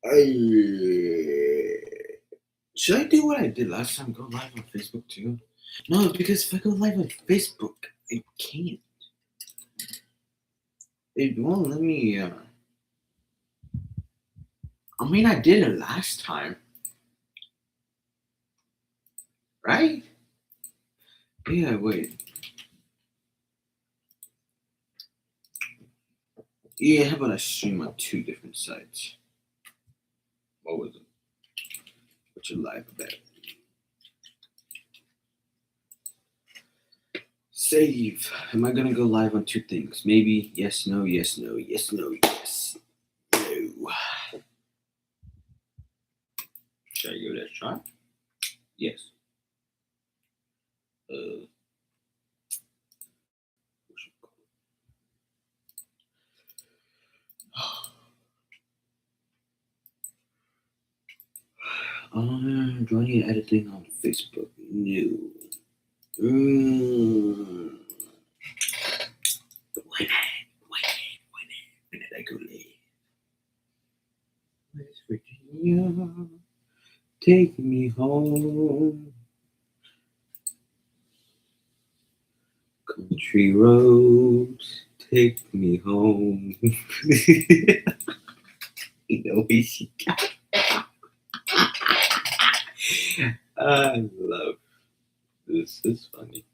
I should I do what I did last time? Go live on Facebook too? No, because if I go live on Facebook, I can't. It won't let me. I mean, I did it last time, right? Yeah. Wait. Yeah. How about I stream on two different sites? What was it? What's your live about? Save. Am I gonna go live on two things? Maybe yes, no, yes, no, yes, no, yes, no. Should I give it a try? Yes. Uh, do I need editing on Facebook? No. Why not? Why not? Why not? Why not I go live? West Virginia, take me home. Country roads, take me home. You know, she I love this. It's funny.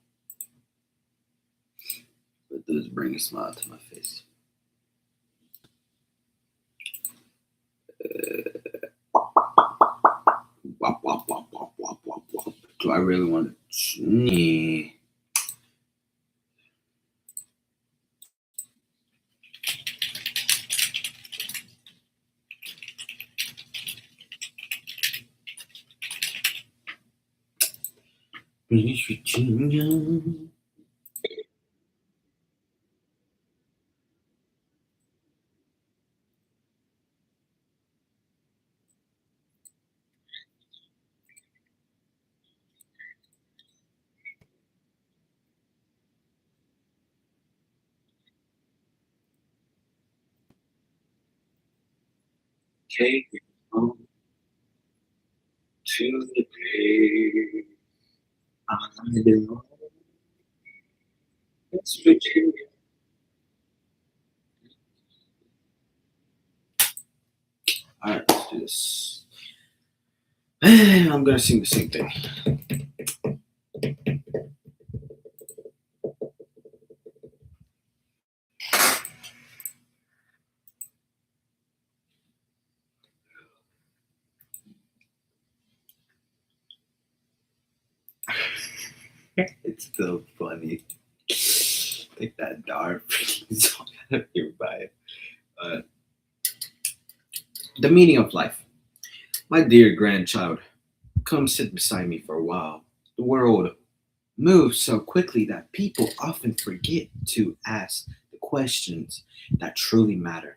It does bring a smile to my face. Wop, wop, wop, wop, wop, wop, wop. Do I really want to? Yeah. West Virginia. Take me home to the place I belong. West Virginia. All right, let's do this. I'm gonna sing the same thing. It's still funny. Take that dark freaking song out of your mind. Uh, the meaning of life. My dear grandchild, come sit beside me for a while. The world moves so quickly that people often forget to ask the questions that truly matter.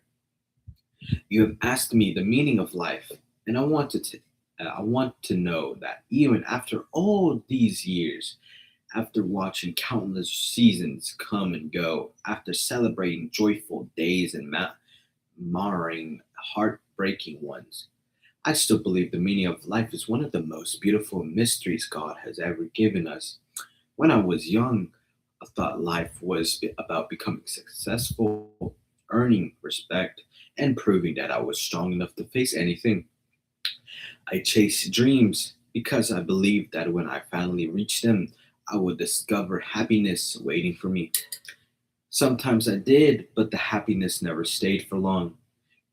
You have asked me the meaning of life, and I want to know that even after all these years, after watching countless seasons come and go, after celebrating joyful days and marring heartbreaking ones, I still believe the meaning of life is one of the most beautiful mysteries God has ever given us. When I was young, I thought life was about becoming successful, earning respect, and proving that I was strong enough to face anything. I chased dreams because I believed that when I finally reached them, I would discover happiness waiting for me. Sometimes I did, but the happiness never stayed for long.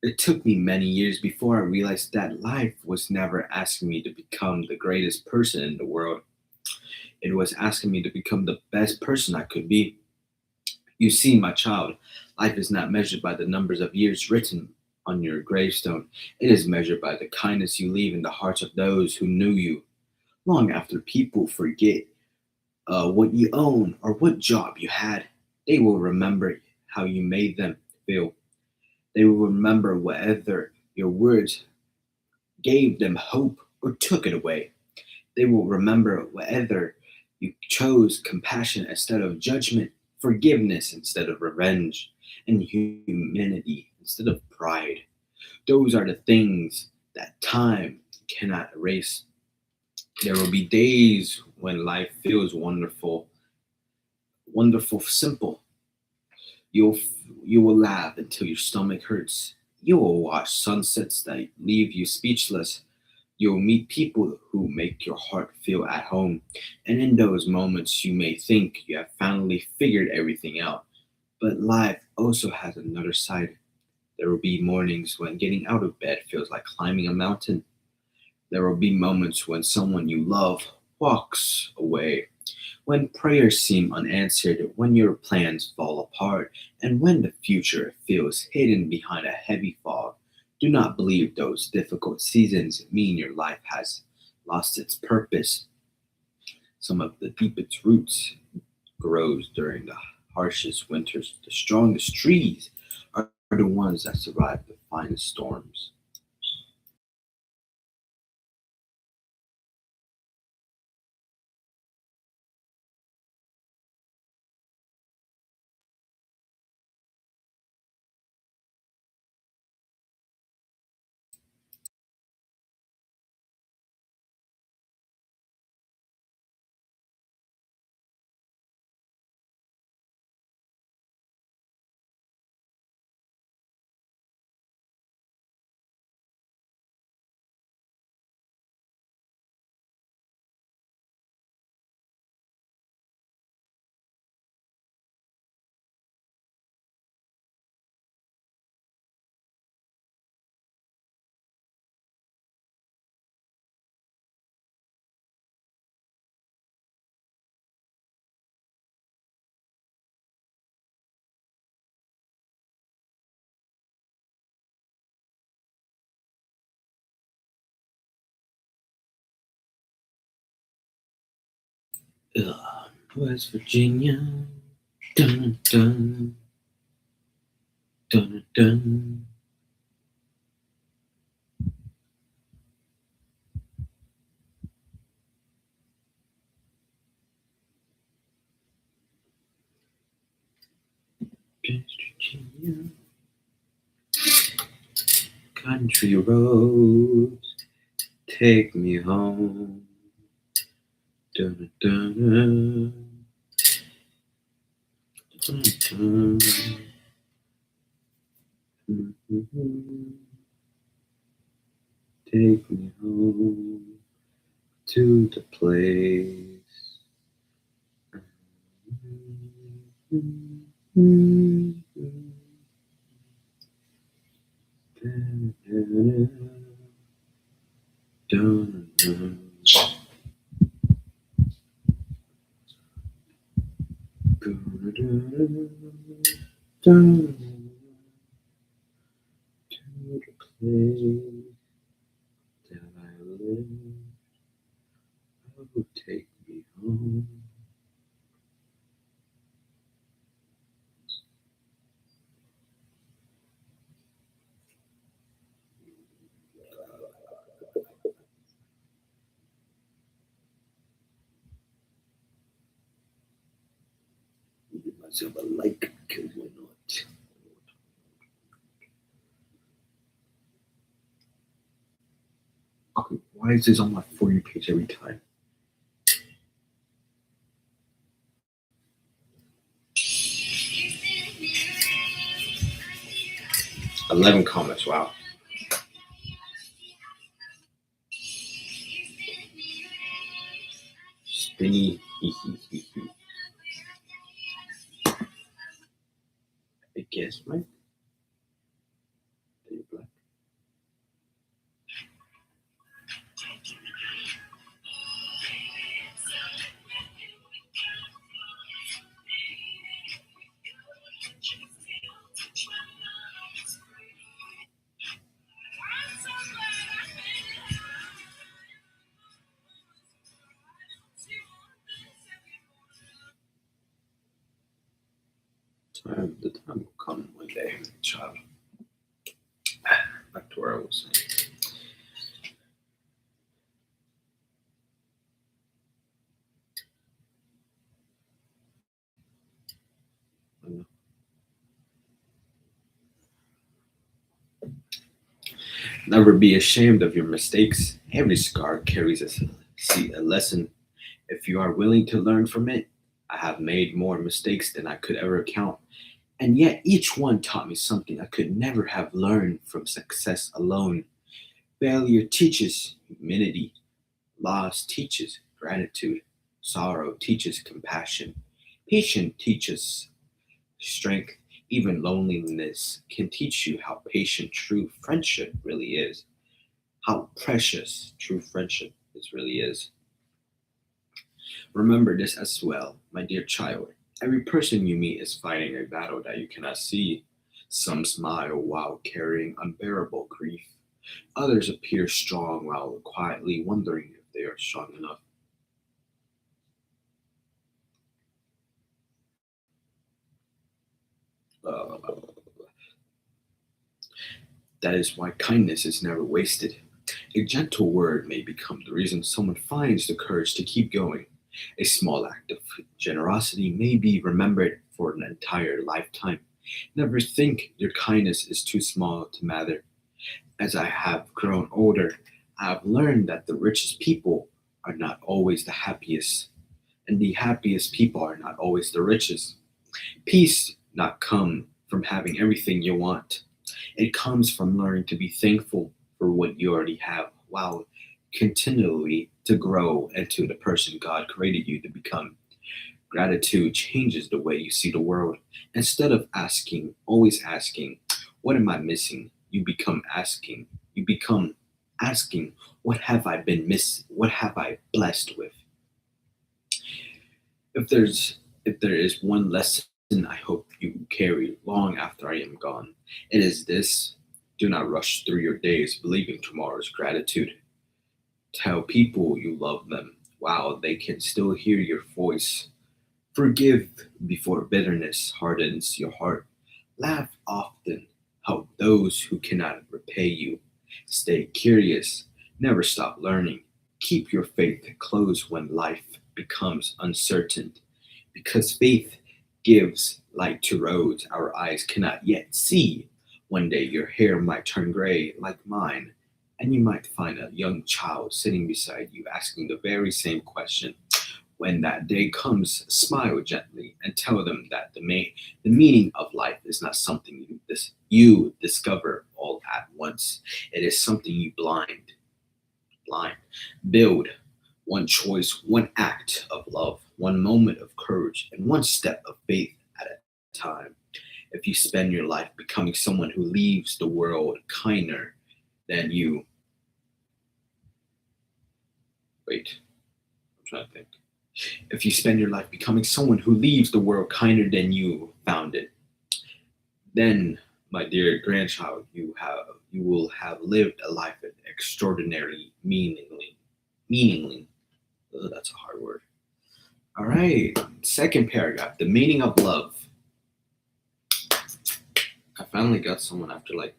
It took me many years before I realized that life was never asking me to become the greatest person in the world. It was asking me to become the best person I could be. You see, my child, life is not measured by the numbers of years written on your gravestone. It is measured by the kindness you leave in the hearts of those who knew you. Long after people forget what you own or what job you had, they will remember how you made them feel. They will remember whether your words gave them hope or took it away. They will remember whether you chose compassion instead of judgment, forgiveness instead of revenge, and humanity instead of pride. Those are the things that time cannot erase. There will be days when life feels wonderful, wonderful, simple. You'll you will laugh until your stomach hurts. You will watch sunsets that leave you speechless. You'll meet people who make your heart feel at home. And in those moments, you may think you have finally figured everything out. But life also has another side. There will be mornings when getting out of bed feels like climbing a mountain. There will be moments when someone you love walks away, when prayers seem unanswered, when your plans fall apart, and when the future feels hidden behind a heavy fog. Do not believe those difficult seasons mean your life has lost its purpose. Some of the deepest roots grows during the harshest winters. The strongest trees are the ones that survive the finest storms. Ugh, West Virginia. Dun, dun, dun, dun. West Virginia. Country roads take me home. Dun, dun, dun, dun, dun. Take me home to the place. To the place that I live, oh, take me home. Give myself a like, because why not? Okay, why is this on my For You page every time? 11 comments, wow. Spinny, hee hee hee hee. I guess, Mike. Are you black? The time will come one day, child. Back to where I was saying. Never be ashamed of your mistakes. Every scar carries a lesson. If you are willing to learn from it, I have made more mistakes than I could ever count. And yet each one taught me something I could never have learned from success alone. Failure teaches humility. Loss teaches gratitude. Sorrow teaches compassion. Patience teaches strength. Even loneliness can teach you how patient true friendship really is. How precious true friendship really is. Remember this as well, my dear child. Every person you meet is fighting a battle that you cannot see. Some smile while carrying unbearable grief. Others appear strong while quietly wondering if they are strong enough. Uh, that is why kindness is never wasted. A gentle word may become the reason someone finds the courage to keep going. A small act of generosity may be remembered for an entire lifetime. Never think your kindness is too small to matter. As I have grown older, I have learned that the richest people are not always the happiest, and the happiest people are not always the richest. Peace not come from having everything you want. It comes from learning to be thankful for what you already have while continually to grow into the person God created you to become. Gratitude changes the way you see the world. Instead of always asking, what am I missing? You become asking, what have I blessed with? If there is one lesson I hope you carry long after I am gone, it is this: do not rush through your days believing tomorrow's gratitude. Tell people you love them while they can still hear your voice. Forgive before bitterness hardens your heart. Laugh often. Help those who cannot repay you. Stay curious. Never stop learning. Keep your faith close when life becomes uncertain, because faith gives light to roads our eyes cannot yet see. One day your hair might turn gray like mine, and you might find a young child sitting beside you asking the very same question. When that day comes, smile gently and tell them that the meaning of life is not something you discover all at once. It is something you blind build. One choice, one act of love, one moment of courage, and one step of faith at a time. If you spend your life becoming someone who leaves the world kinder than you, wait, I'm trying to think. If you spend your life becoming someone who leaves the world kinder than you found it, then, my dear grandchild, you will have lived a life of extraordinary meaningly. Oh, that's a hard word. All right, second paragraph, the meaning of love. I finally got someone after like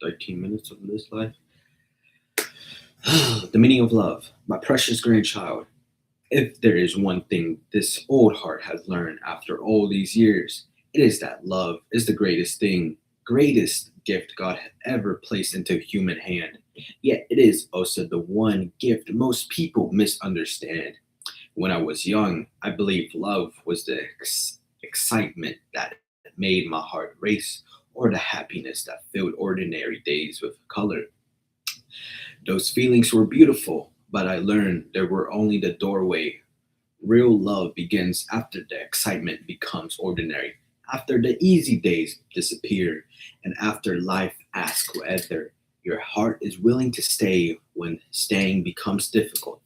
13 minutes of this life. The meaning of love, my precious grandchild. If there is one thing this old heart has learned after all these years, it is that love is the greatest gift God had ever placed into human hand. Yet it is also the one gift most people misunderstand. When I was young, I believed love was the excitement that made my heart race, or the happiness that filled ordinary days with color. Those feelings were beautiful, but I learned they were only the doorway. Real love begins after the excitement becomes ordinary, after the easy days disappear, and after life asks whether your heart is willing to stay when staying becomes difficult.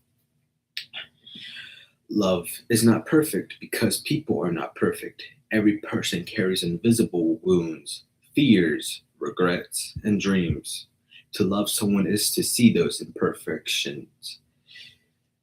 Love is not perfect because people are not perfect. Every person carries invisible wounds, fears, regrets, and dreams. To love someone is to see those imperfections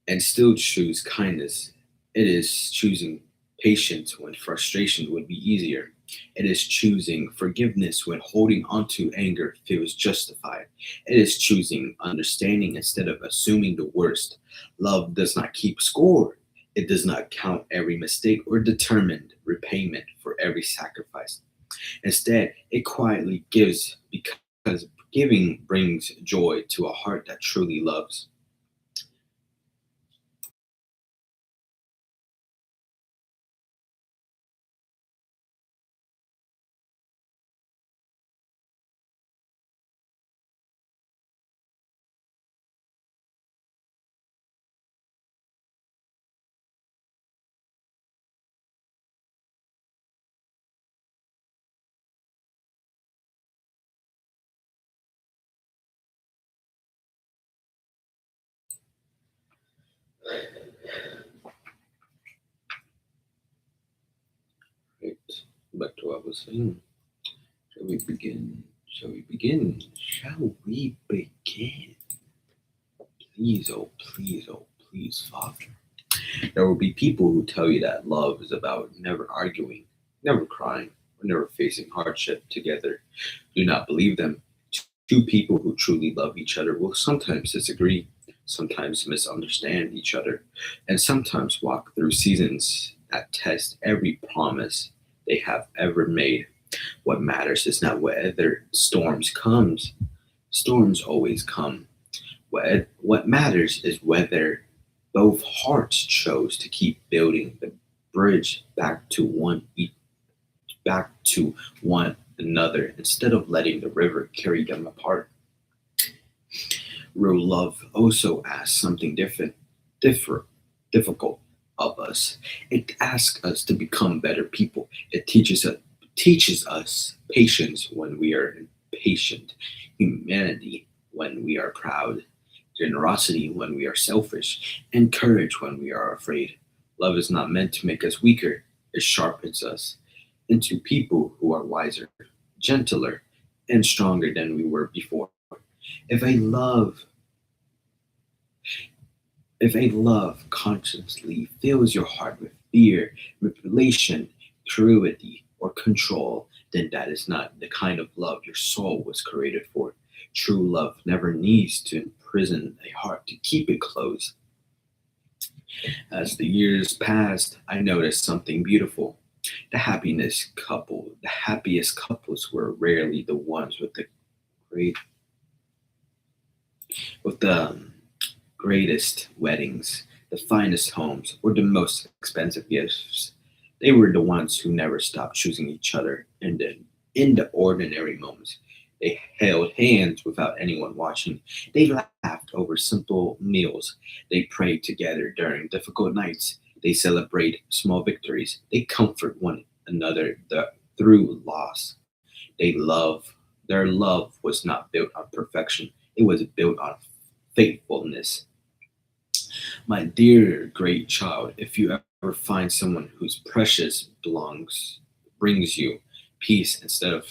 and still choose kindness. It is choosing patience when frustration would be easier. It is choosing forgiveness when holding onto anger feels justified. It is choosing understanding instead of assuming the worst. Love does not keep score. It does not count every mistake or determine repayment for every sacrifice. Instead, it quietly gives because Giving brings joy to a heart that truly loves. Right. Back to what I was saying. Shall we begin? Shall we begin? Shall we begin? Please, oh, please, Father. There will be people who tell you that love is about never arguing, never crying, or never facing hardship together. Do not believe them. Two people who truly love each other will sometimes disagree, sometimes misunderstand each other, and sometimes walk through seasons that test every promise they have ever made. What matters is not whether storms always come. What matters is whether both hearts chose to keep building the bridge back to one another instead of letting the river carry them apart. Real love also asks something different, difficult of us. It asks us to become better people. It teaches us patience when we are impatient, humanity when we are proud, generosity when we are selfish, and courage when we are afraid. Love is not meant to make us weaker. It sharpens us into people who are wiser, gentler, and stronger than we were before. If a love If a love consciously fills your heart with fear, manipulation, cruelty, or control, then that is not the kind of love your soul was created for. True love never needs to imprison a heart to keep it closed. As the years passed, I noticed something beautiful. The happiest couples were rarely the ones great, with the greatest weddings, the finest homes, or the most expensive gifts. They were the ones who never stopped choosing each other in the ordinary moments. They held hands without anyone watching. They laughed over simple meals. They prayed together during difficult nights. They celebrate small victories. They comfort one another through loss. They love Their love was not built on perfection. It was built on faithfulness. My dear great child, if you ever find someone whose precious belongs brings you peace instead of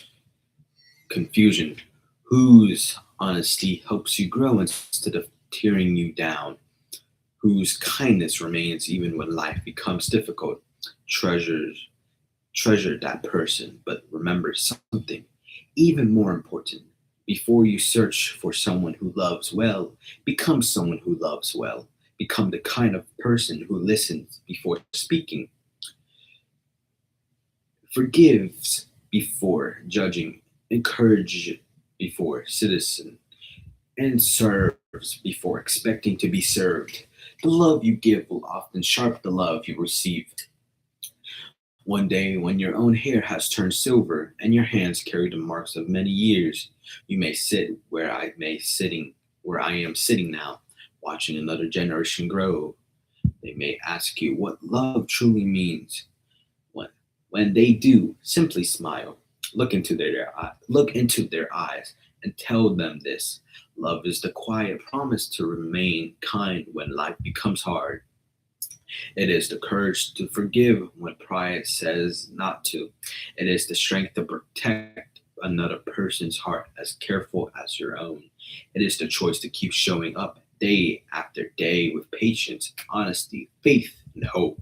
confusion, whose honesty helps you grow instead of tearing you down, whose kindness remains even when life becomes difficult, treasure treasure that person, but remember something even more important. Before you search for someone who loves well, become someone who loves well. Become the kind of person who listens before speaking, forgives before judging, encourages before citizen, and serves before expecting to be served. The love you give will often sharp the love you receive. One day, when your own hair has turned silver and your hands carry the marks of many years, you may sit where I am sitting now, watching another generation grow. They may ask you what love truly means. When, when they do, simply smile. Look into their eyes and tell them this. Love is the quiet promise to remain kind when life becomes hard. It is the courage to forgive when pride says not to. It is the strength to protect another person's heart as careful as your own. It is the choice to keep showing up day after day with patience, honesty, faith, and hope.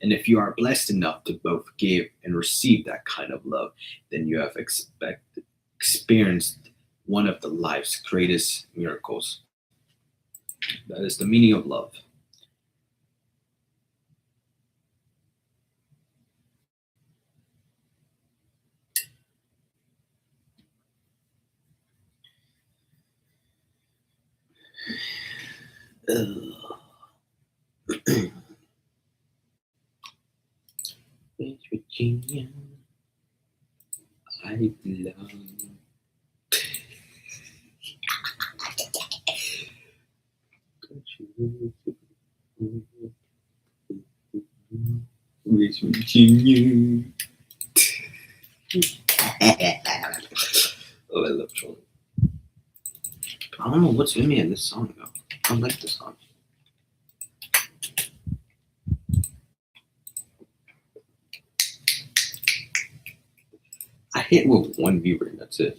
And if you are blessed enough to both give and receive that kind of love, then you have experienced one of the life's greatest miracles. That is the meaning of love. Ugh. West Virginia, I belong. West Virginia. Oh, I love Sean. I don't know what's in me in this song though. I like this song. I hit with one viewer and that's it.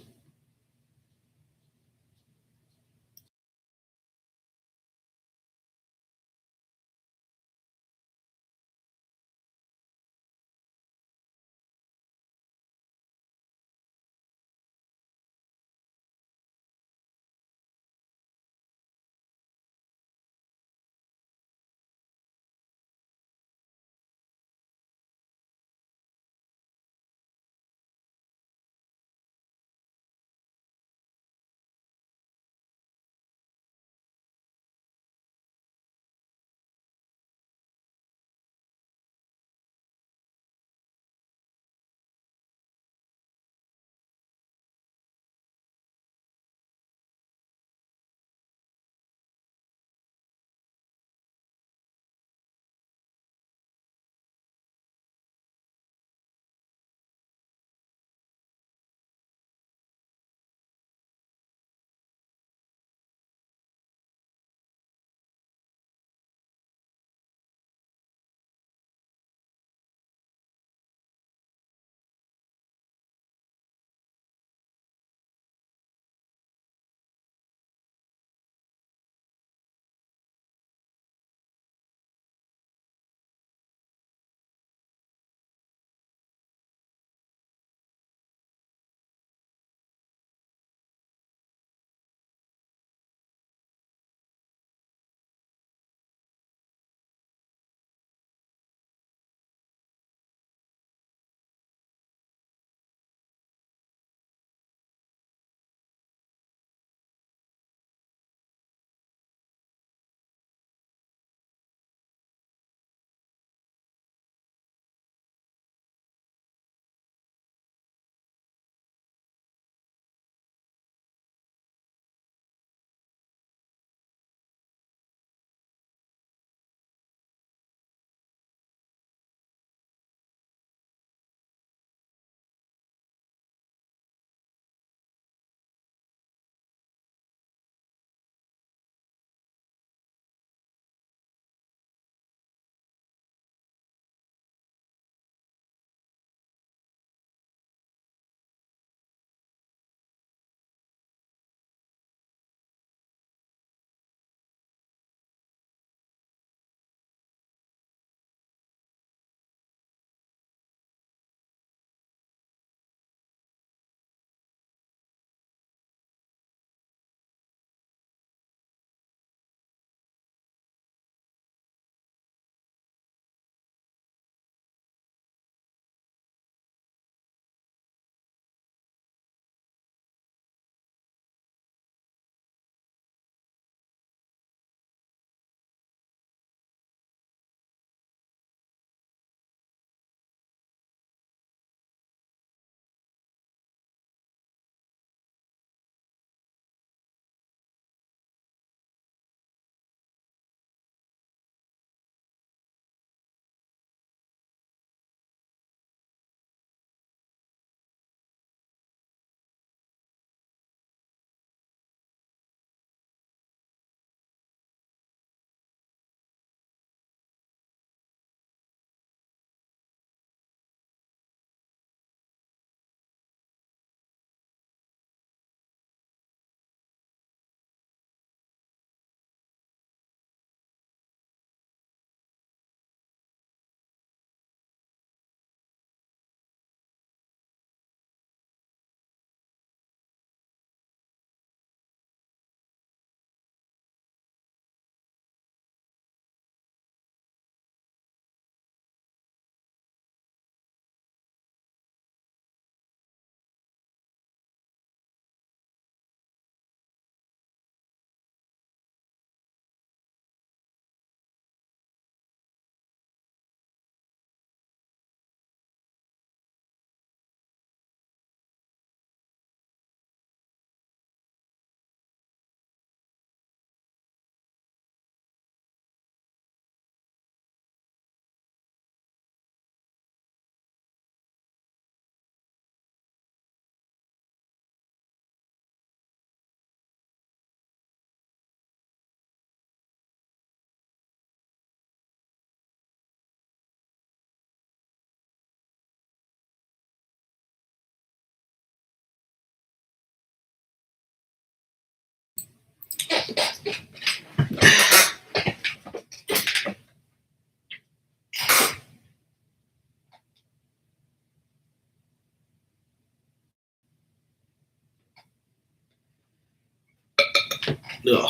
Ugh.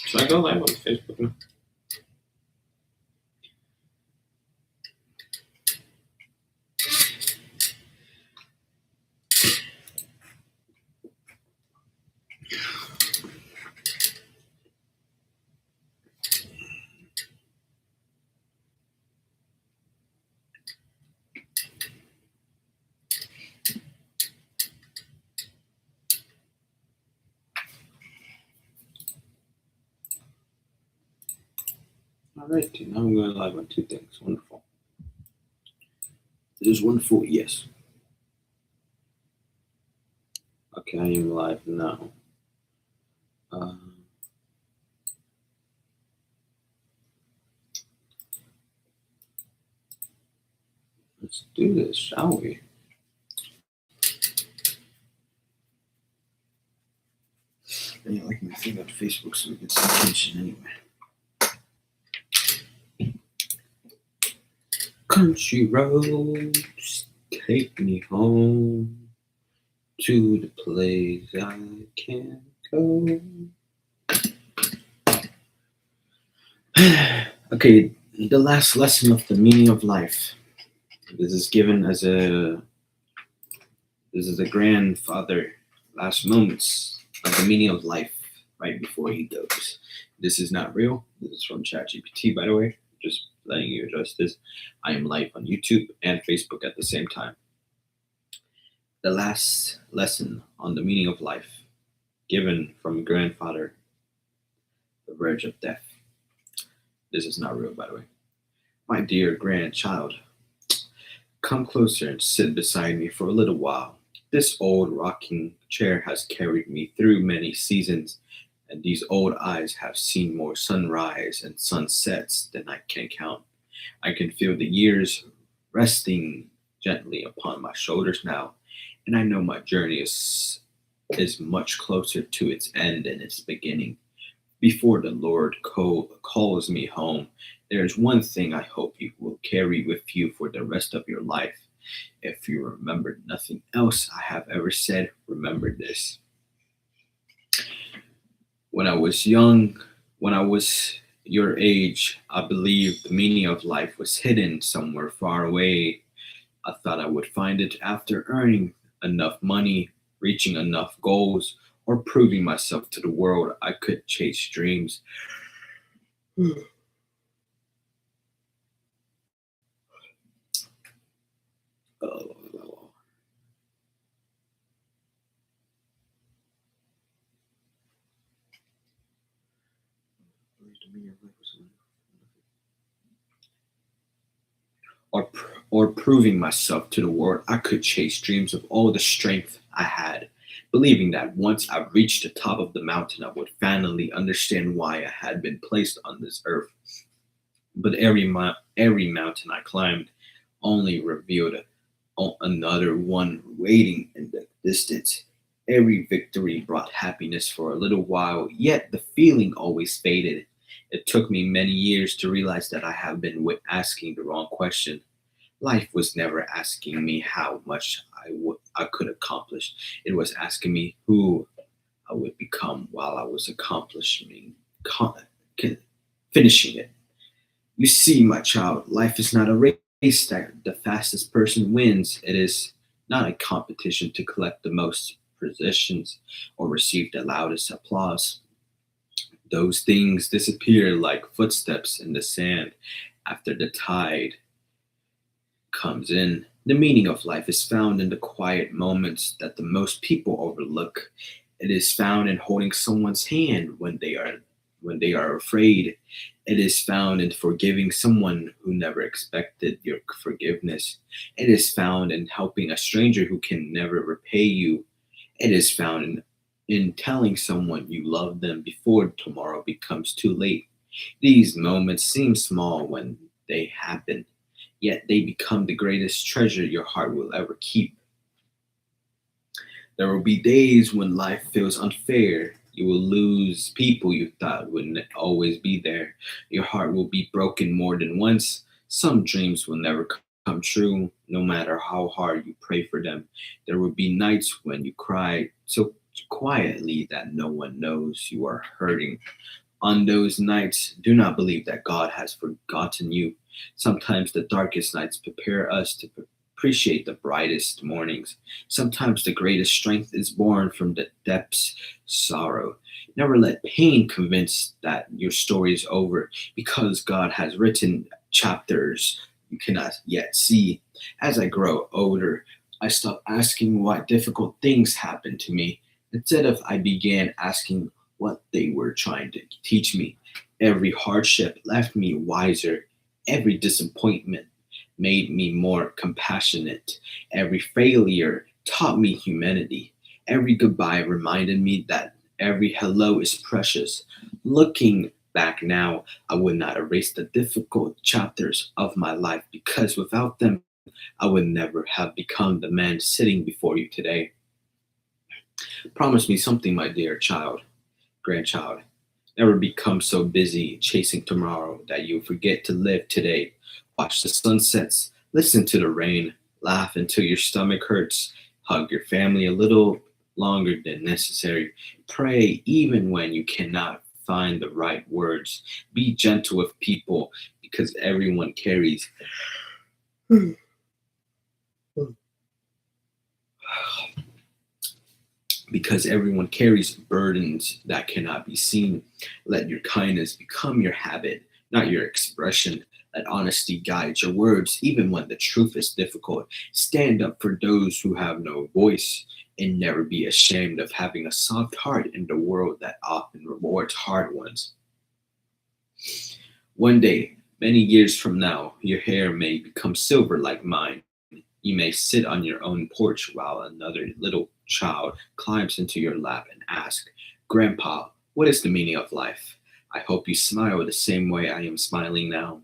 Should I go live on Facebook now? All right, now I'm going live on two things. Wonderful. It is wonderful, yes. Okay, I am live now. Um, let's do this, shall we? I didn't like my thing on Facebook, so we get some attention anyway. Country roads take me home to the place I can't go. Okay, the last lesson of the meaning of life. This is given as a grandfather last moments of the meaning of life right before he goes. This is not real. This is from ChatGPT, by the way. Just letting you address this. I am live on YouTube and Facebook at the same time. The last lesson on the meaning of life, given from grandfather, the verge of death. This is not real, by the way. My dear grandchild, come closer and sit beside me for a little while. This old rocking chair has carried me through many seasons, and these old eyes have seen more sunrise and sunsets than I can count. I can feel the years resting gently upon my shoulders now, and I know my journey is much closer to its end than its beginning. Before the Lord calls me home, there is one thing I hope you will carry with you for the rest of your life. If you remember nothing else I have ever said, remember this. When I was young, when I was your age, I believed the meaning of life was hidden somewhere far away. I thought I would find it after earning enough money, reaching enough goals, or proving myself to the world I could chase dreams. Oh, or proving myself to the world I could chase dreams of all the strength I had, believing that once I reached the top of the mountain, I would finally understand why I had been placed on this earth. But every mountain I climbed only revealed another one waiting in the distance. Every victory brought happiness for a little while, yet the feeling always faded. It took me many years to realize that I have been asking the wrong question. Life was never asking me how much I could accomplish. It was asking me who I would become while I was con- finishing it. You see, my child, life is not a race that the fastest person wins. It is not a competition to collect the most positions or receive the loudest applause. Those things disappear like footsteps in the sand after the tide comes in. The meaning of life is found in the quiet moments that the most people overlook. It is found in holding someone's hand when they are afraid. It is found in forgiving someone who never expected your forgiveness. It is found in helping a stranger who can never repay you. It is found in telling someone you love them before tomorrow becomes too late. These moments seem small when they happen, yet they become the greatest treasure your heart will ever keep. There will be days when life feels unfair. You will lose people you thought would always be there. Your heart will be broken more than once. Some dreams will never come true, no matter how hard you pray for them. There will be nights when you cry so quietly that no one knows you are hurting. On those nights, do not believe that God has forgotten you. Sometimes the darkest nights prepare us to appreciate the brightest mornings. Sometimes the greatest strength is born from the depths sorrow. Never let pain convince that your story is over because God has written chapters you cannot yet see. As I grow older, I stop asking why difficult things happen to me. Instead of I began asking what they were trying to teach me. Every hardship left me wiser. Every disappointment made me more compassionate. Every failure taught me humanity. Every goodbye reminded me that every hello is precious. Looking back now, I would not erase the difficult chapters of my life because without them, I would never have become the man sitting before you today. Promise me something, my dear grandchild. Never become so busy chasing tomorrow that you forget to live today. Watch the sunsets, listen to the rain, laugh until your stomach hurts, hug your family a little longer than necessary. Pray even when you cannot find the right words. Be gentle with people because everyone carries burdens that cannot be seen. Let your kindness become your habit, not your expression. Let honesty guide your words, even when the truth is difficult. Stand up for those who have no voice, and never be ashamed of having a soft heart in the world that often rewards hard ones. One day, many years from now, your hair may become silver like mine. You may sit on your own porch while another little child climbs into your lap and asks, Grandpa, what is the meaning of life? I hope you smile the same way I am smiling now.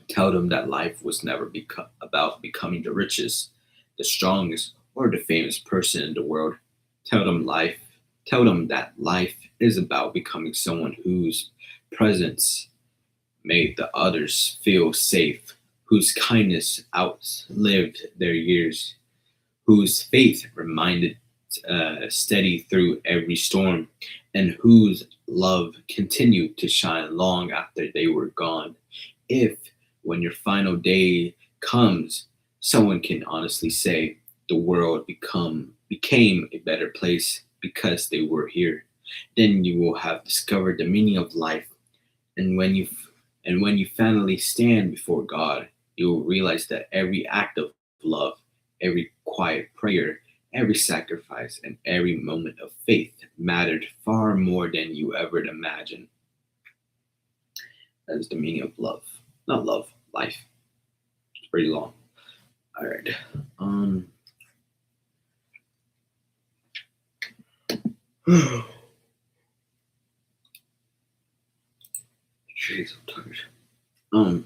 Tell them that life was never about becoming the richest, the strongest, or the famous person in the world. Tell them life. Tell them that life is about becoming someone whose presence made the others feel safe, whose kindness outlived their years, whose faith remained steady through every storm, and whose love continued to shine long after they were gone. If, when your final day comes, someone can honestly say the world became a better place because they were here, then you will have discovered the meaning of life. And when you finally stand before God, you will realize that every act of love, every quiet prayer, every sacrifice, and every moment of faith mattered far more than you ever imagined. That is the meaning of love. Not love, life. It's pretty long. All right. Um. Jeez, I'm tired. Um.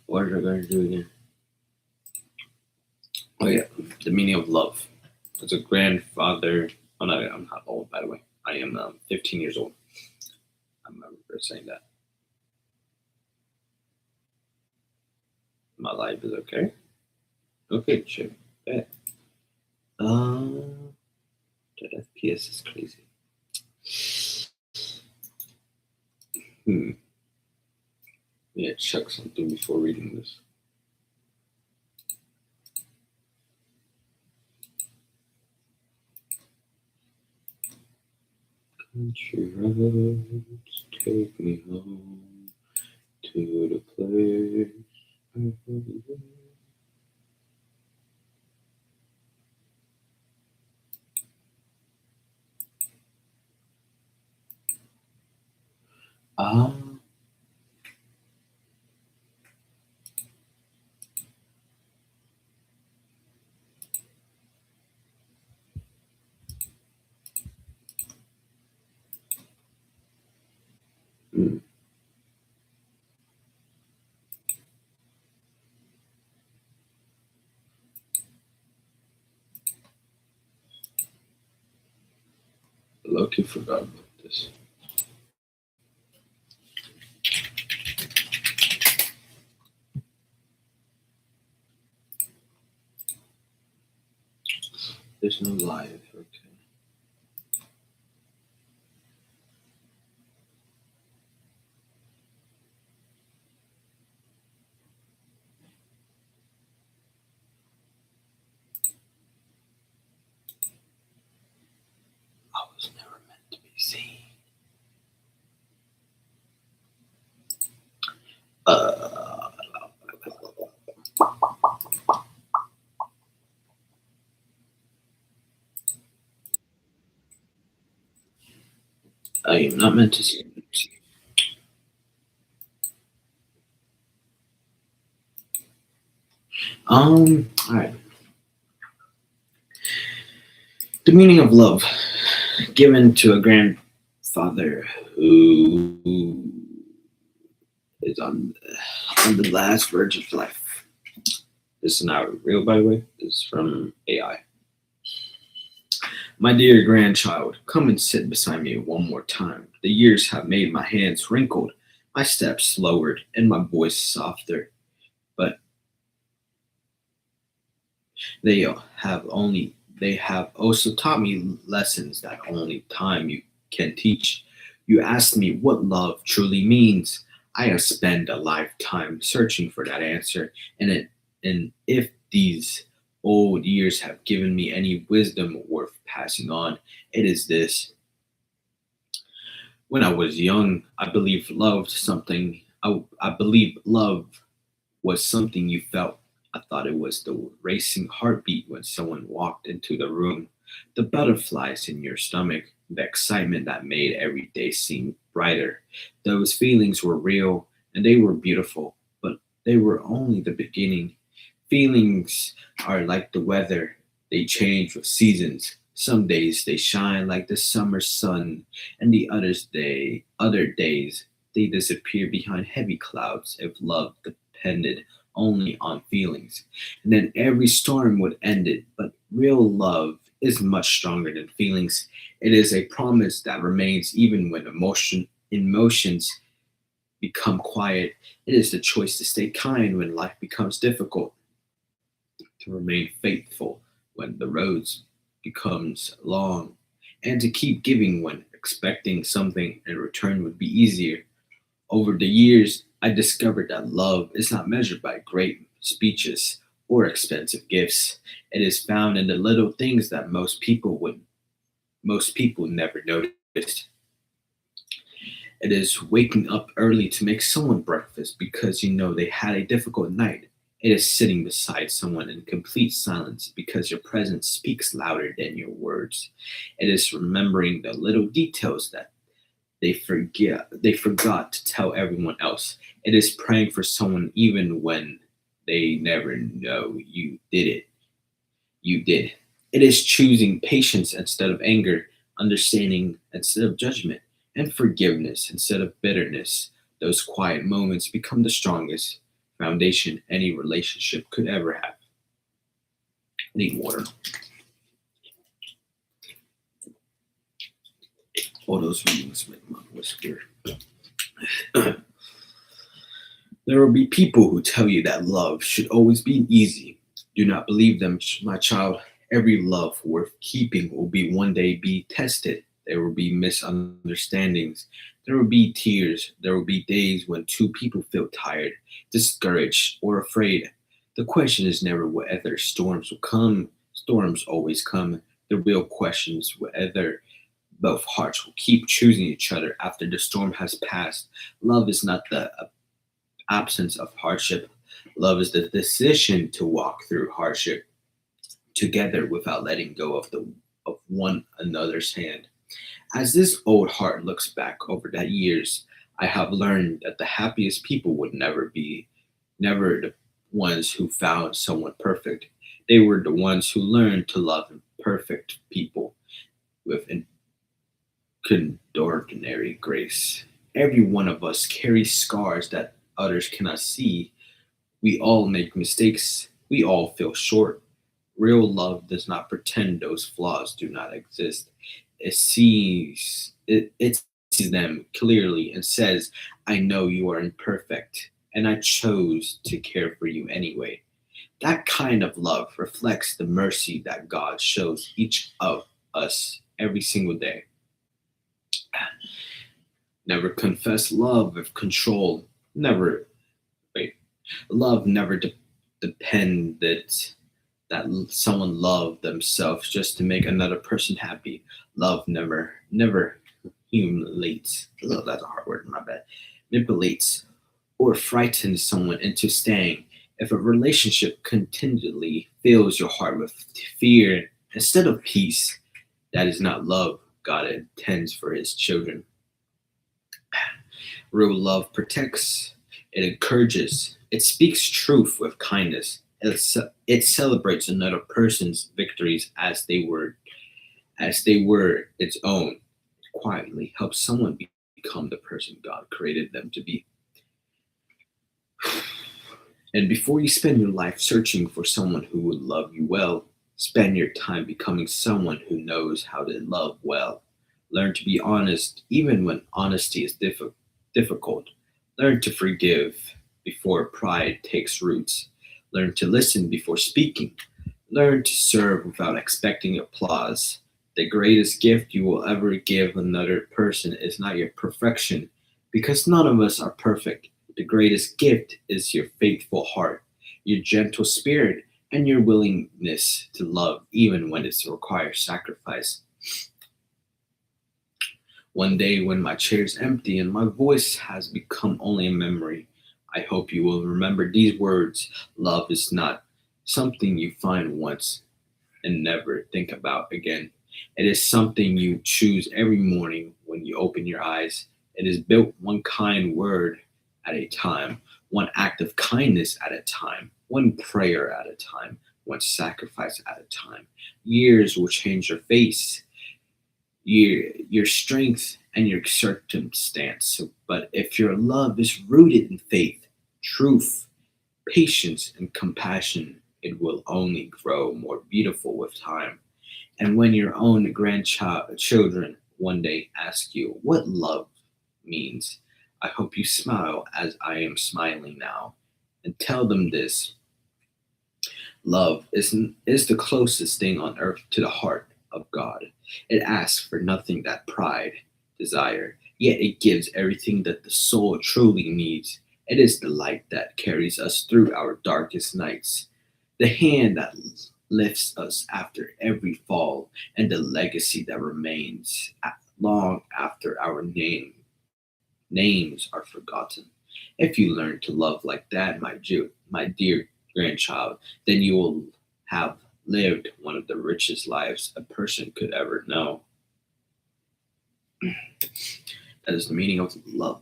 What are I going to do again? Oh yeah, the meaning of love. As a grandfather, oh no, I'm not old by the way. I am 15 years old. I remember saying that. My life is okay. Okay, sure. Bet. Um, that FPS is crazy. Hmm. Yeah, check something before reading this. Country roads take me home to the place I belong. Ah, hmm. Lucky forgot about this. There's no live. Okay. I was never meant to be seen. Uh, I am not meant to see. All right. The meaning of love, given to a grandfather who is on the last verge of life. This is not real, by the way. This is from AI. My dear grandchild, come and sit beside me one more time. The years have made my hands wrinkled, my steps lowered, and my voice softer. But they they have also taught me lessons that only time you can teach. You asked me what love truly means. I have spent a lifetime searching for that answer, and if these old years have given me any wisdom worth passing on, it is this. When I was young, I believed love was something you felt. I thought it was the racing heartbeat when someone walked into the room, the butterflies in your stomach, the excitement that made every day seem brighter. Those feelings were real and they were beautiful, but they were only the beginning. Feelings are like the weather, they change with seasons. Some days they shine like the summer sun, and other days they disappear behind heavy clouds if love depended only on feelings. And then every storm would end it. But real love is much stronger than feelings. It is a promise that remains even when emotions become quiet. It is the choice to stay kind when life becomes difficult, to remain faithful when the roads becomes long, and to keep giving when expecting something in return would be easier. Over the years, I discovered that love is not measured by great speeches or expensive gifts. It is found in the little things that most people never noticed. It is waking up early to make someone breakfast because you know they had a difficult night. It is sitting beside someone in complete silence because your presence speaks louder than your words. It is remembering the little details that they forgot to tell everyone else. It is praying for someone even when they never know you did. It is choosing patience instead of anger, understanding instead of judgment, and forgiveness instead of bitterness. Those quiet moments become the strongest foundation any relationship could ever have. I need water. All those readings make my voice weird. There will be people who tell you that love should always be easy. Do not believe them, my child. Every love worth keeping will be one day be tested. There will be misunderstandings. There will be tears. There will be days when two people feel tired, discouraged, or afraid. The question is never whether storms will come. Storms always come. The real question is whether both hearts will keep choosing each other after the storm has passed. Love is not the absence of hardship. Love is the decision to walk through hardship together without letting go of one another's hand. As this old heart looks back over that years, I have learned that the happiest people would never the ones who found someone perfect. They were the ones who learned to love imperfect people with ordinary grace. Every one of us carries scars that others cannot see. We all make mistakes. We all feel short. Real love does not pretend those flaws do not exist. It sees them clearly and says, I know you are imperfect, and I chose to care for you anyway. That kind of love reflects the mercy that God shows each of us every single day. Never confess love with control. Never, wait, love never depended that someone loved themselves just to make another person happy. Love never humiliates. Love, that's a hard word, my bad. Manipulates or frightens someone into staying. If a relationship continually fills your heart with fear instead of peace, that is not love God intends for his children. Real love protects, it encourages, it speaks truth with kindness. It celebrates another person's victories as they were its own. It quietly helps someone become the person God created them to be. And before you spend your life searching for someone who will love you well, spend your time becoming someone who knows how to love well. Learn to be honest even when honesty is difficult. Learn to forgive before pride takes roots. Learn to listen before speaking. Learn to serve without expecting applause. The greatest gift you will ever give another person is not your perfection, because none of us are perfect. The greatest gift is your faithful heart, your gentle spirit, and your willingness to love even when it requires sacrifice. One day, when my chair is empty and my voice has become only a memory, I hope you will remember these words. Love is not something you find once and never think about again. It is something you choose every morning when you open your eyes. It is built one kind word at a time, one act of kindness at a time, one prayer at a time, one sacrifice at a time. Years will change your face, your strength, and your circumstance. But if your love is rooted in faith, truth, patience, and compassion, it will only grow more beautiful with time. And when your own grandchildren one day ask you what love means, I hope you smile as I am smiling now and tell them this: love is the closest thing on earth to the heart of God. It asks for nothing that pride desire, yet it gives everything that the soul truly needs. It is the light that carries us through our darkest nights, the hand that lifts us after every fall, and the legacy that remains long after our names are forgotten. If you learn to love like that, my dear grandchild, then you will have lived one of the richest lives a person could ever know. That is the meaning of love.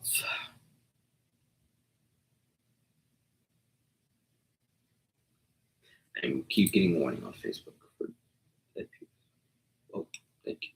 And keep getting warning on Facebook for that. Oh, thank you.